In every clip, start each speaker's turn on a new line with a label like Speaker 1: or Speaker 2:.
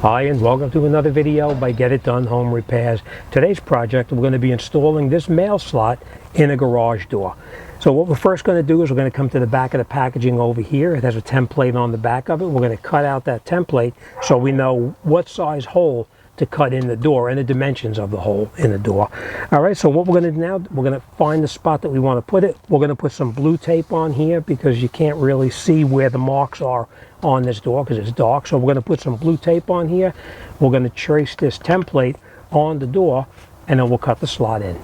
Speaker 1: Hi, and welcome to another video by Get It Done Home Repairs. Today's project, we're going to be installing this mail slot in a garage door. So what we're first going to do is we're going to come to the back of the packaging over here. It has a template on the back of it. We're going to cut out that template so we know what size hole to cut in the door and the dimensions of the hole in the door. All right, so what we're going to do now, we're going to find the spot that we want to put it. We're going to put some blue tape on here because you can't really see where the marks are on this door because it's dark. So we're going to put some blue tape on here. We're going to trace this template on the door and then we'll cut the slot in.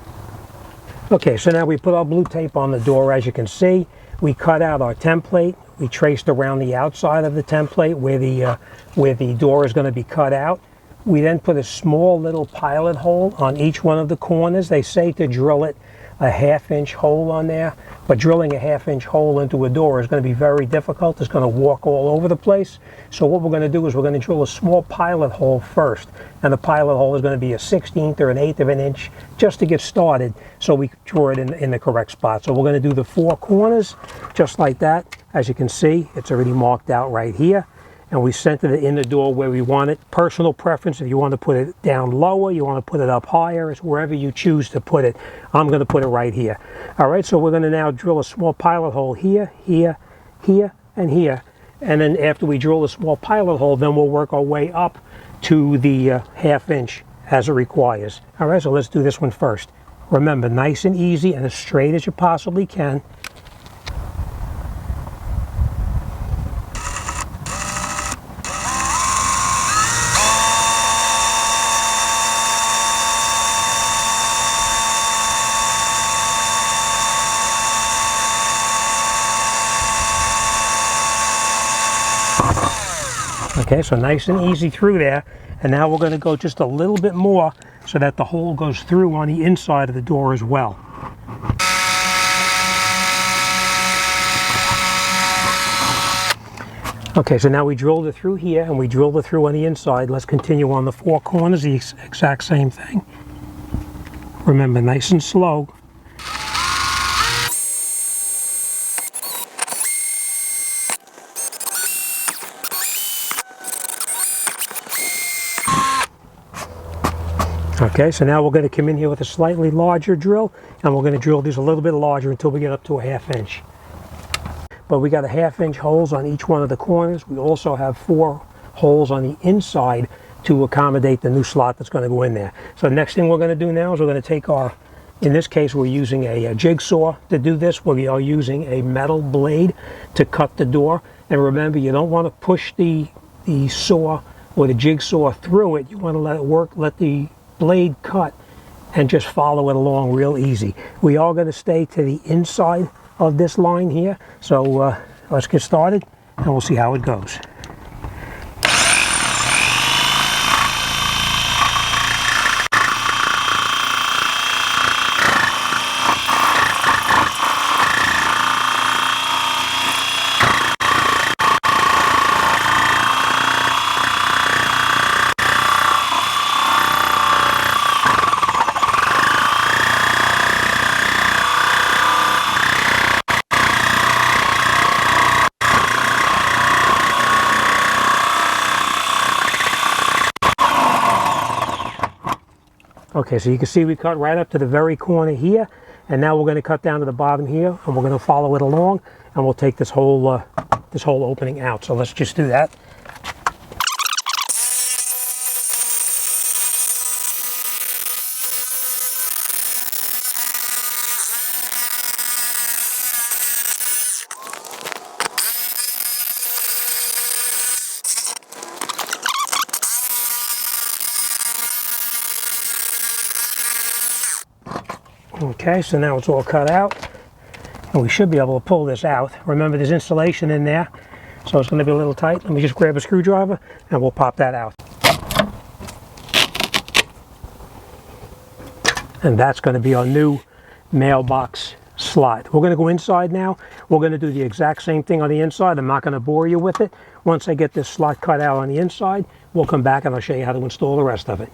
Speaker 1: Okay, so now we put our blue tape on the door. As you can see, we cut out our template. We traced around the outside of the template where the door is going to be cut out. We then put a small little pilot hole on each one of the corners. They say to drill it a 1/2 inch hole on there, but drilling a 1/2 inch hole into a door is going to be very difficult. It's going to walk all over the place. So what we're going to do is we're going to drill a small pilot hole first. And the pilot hole is going to be a 1/16 or an 1/8 of an inch just to get started so we draw it in the correct spot. So we're going to do the 4 corners just like that. As you can see, it's already marked out right here. And we center it in the door where we want it. Personal preference, if you want to put it down lower, you want to put it up higher, it's wherever you choose to put it. I'm going to put it right here. All right, so we're going to now drill a small pilot hole here, here, here, and here. And then after we drill the small pilot hole, then we'll work our way up to the 1/2 inch as it requires. All right, so let's do this one first. Remember, nice and easy and as straight as you possibly can. Okay, so nice and easy through there. And now we're going to go just a little bit more so that the hole goes through on the inside of the door as well. Okay, so now we drilled it through here and we drilled it through on the inside. Let's continue on the 4 corners, the exact same thing. Remember, nice and slow. Okay, so now we're going to come in here with a slightly larger drill, and we're going to drill these a little bit larger until we get up to a 1/2 inch. But we got a 1/2 inch holes on each one of the corners. We also have 4 holes on the inside to accommodate the new slot that's going to go in there. So the next thing we're going to do now is we're going to take our, in this case we're using a jigsaw to do this. We are using a metal blade to cut the door. And remember, you don't want to push the saw or the jigsaw through it. You want to let it work, let the blade cut and just follow it along real easy. We are going to stay to the inside of this line here, so let's get started and we'll see how it goes. Okay, so you can see we cut right up to the very corner here, and now we're going to cut down to the bottom here, and we're going to follow it along, and we'll take this whole opening out. So let's just do that. Okay, so now it's all cut out, and we should be able to pull this out. Remember, there's insulation in there, so it's going to be a little tight. Let me just grab a screwdriver, and we'll pop that out. And that's going to be our new mailbox slot. We're going to go inside now. We're going to do the exact same thing on the inside. I'm not going to bore you with it. Once I get this slot cut out on the inside, we'll come back and I'll show you how to install the rest of it.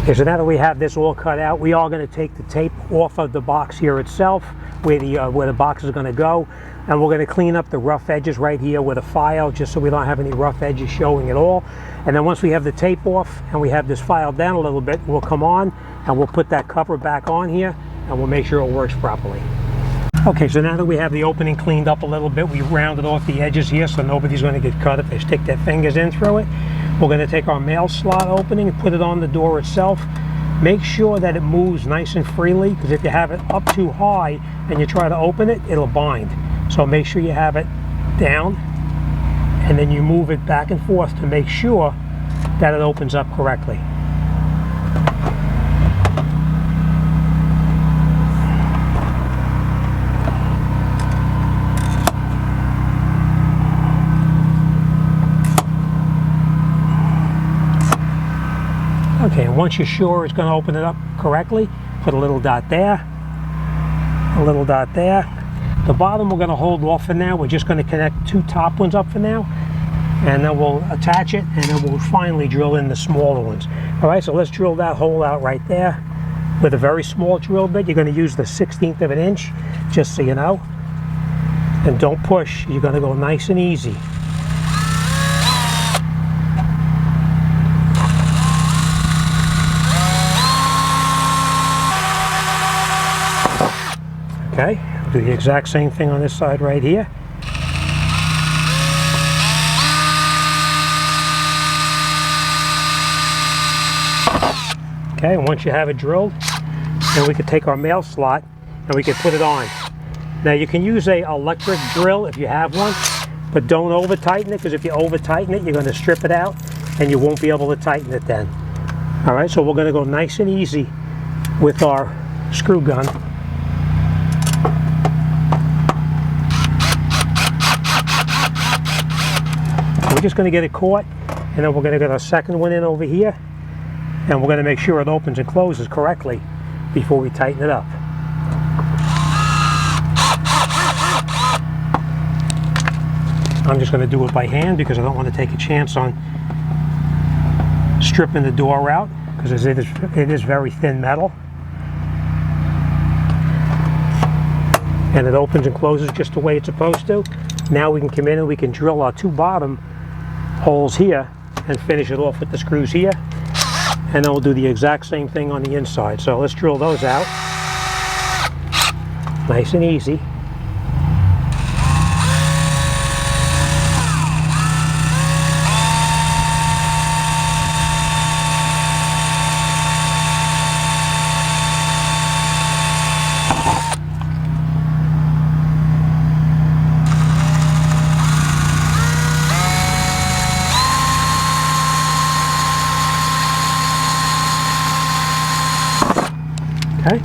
Speaker 1: Okay, so now that we have this all cut out, we are going to take the tape off of the box here itself, where the box is going to go, and we're going to clean up the rough edges right here with a file, just so we don't have any rough edges showing at all. And then once we have the tape off and we have this filed down a little bit, we'll come on and we'll put that cover back on here, and we'll make sure it works properly. Okay, so now that we have the opening cleaned up a little bit, we rounded off the edges here so nobody's going to get cut if they stick their fingers in through it. We're going to take our mail slot opening and put it on the door itself. Make sure that it moves nice and freely, because if you have it up too high and you try to open it, it'll bind. So make sure you have it down, and then you move it back and forth to make sure that it opens up correctly. Okay, and once you're sure it's going to open it up correctly, put a little dot there, a little dot there. The bottom we're going to hold off for now. We're just going to connect two top ones up for now, and then we'll attach it, and then we'll finally drill in the smaller ones. All right, so let's drill that hole out right there with a very small drill bit. You're going to use the 1/16 of an inch, just so you know. And don't push. You're going to go nice and easy. Okay, I'll do the exact same thing on this side right here. Okay, and once you have it drilled, then we could take our mail slot and we could put it on. Now you can use a electric drill if you have one, but don't over tighten it, because if you over tighten it, you're going to strip it out and you won't be able to tighten it then. All right, so we're going to go nice and easy with our screw gun. We're just going to get it caught, and then we're going to get our second one in over here, and we're going to make sure it opens and closes correctly before we tighten it up. I'm just going to do it by hand because I don't want to take a chance on stripping the door out, because it is very thin metal. And it opens and closes just the way it's supposed to. Now we can come in and we can drill our two bottom holes here and finish it off with the screws here, and then we'll do the exact same thing on the inside. So let's drill those out nice and easy. Okay.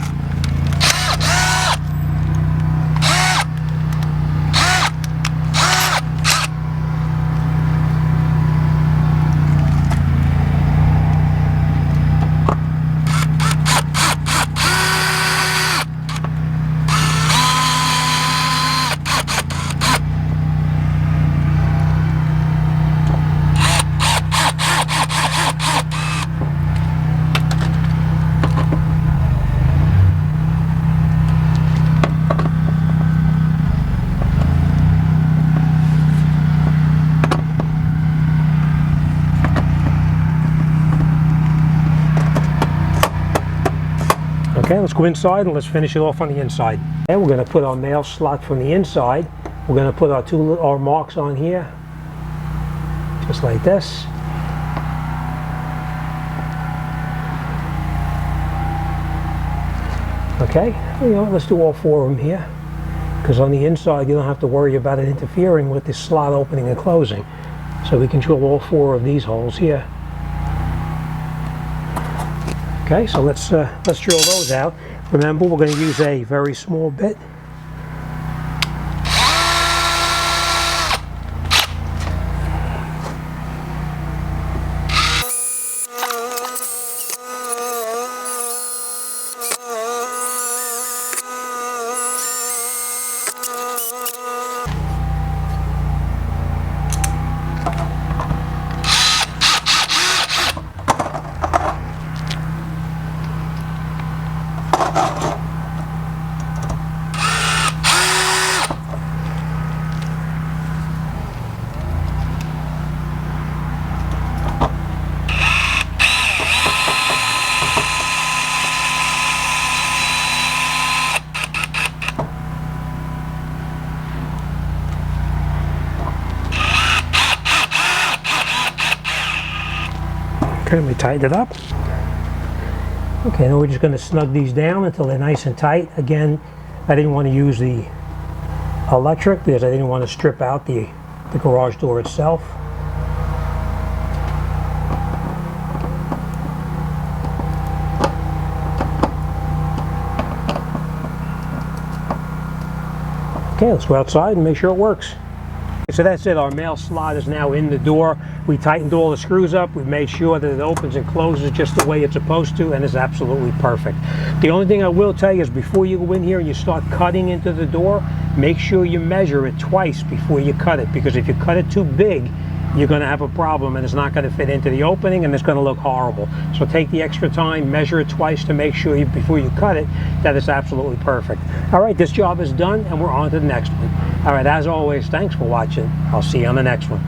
Speaker 1: Okay, let's go inside and let's finish it off on the inside. And we're going to put our mail slot from the inside. We're going to put our marks on here, just like this. Okay, let's do all four of them here, because on the inside you don't have to worry about it interfering with the slot opening and closing. So we can drill all four of these holes here. Okay, so let's drill those out. Remember, we're going to use a very small bit. Okay, let me tighten it up. Okay, now we're just going to snug these down until they're nice and tight. Again, I didn't want to use the electric because I didn't want to strip out the garage door itself. Okay, let's go outside and make sure it works. So that's it, our mail slot is now in the door. We tightened all the screws up, we've made sure that it opens and closes just the way it's supposed to, and is absolutely perfect. The only thing I will tell you is before you go in here and you start cutting into the door, make sure you measure it twice before you cut it, because if you cut it too big, you're going to have a problem and it's not going to fit into the opening and it's going to look horrible. So take the extra time, measure it twice to make sure before you cut it that it's absolutely perfect. All right, this job is done and we're on to the next one. All right, as always, thanks for watching. I'll see you on the next one.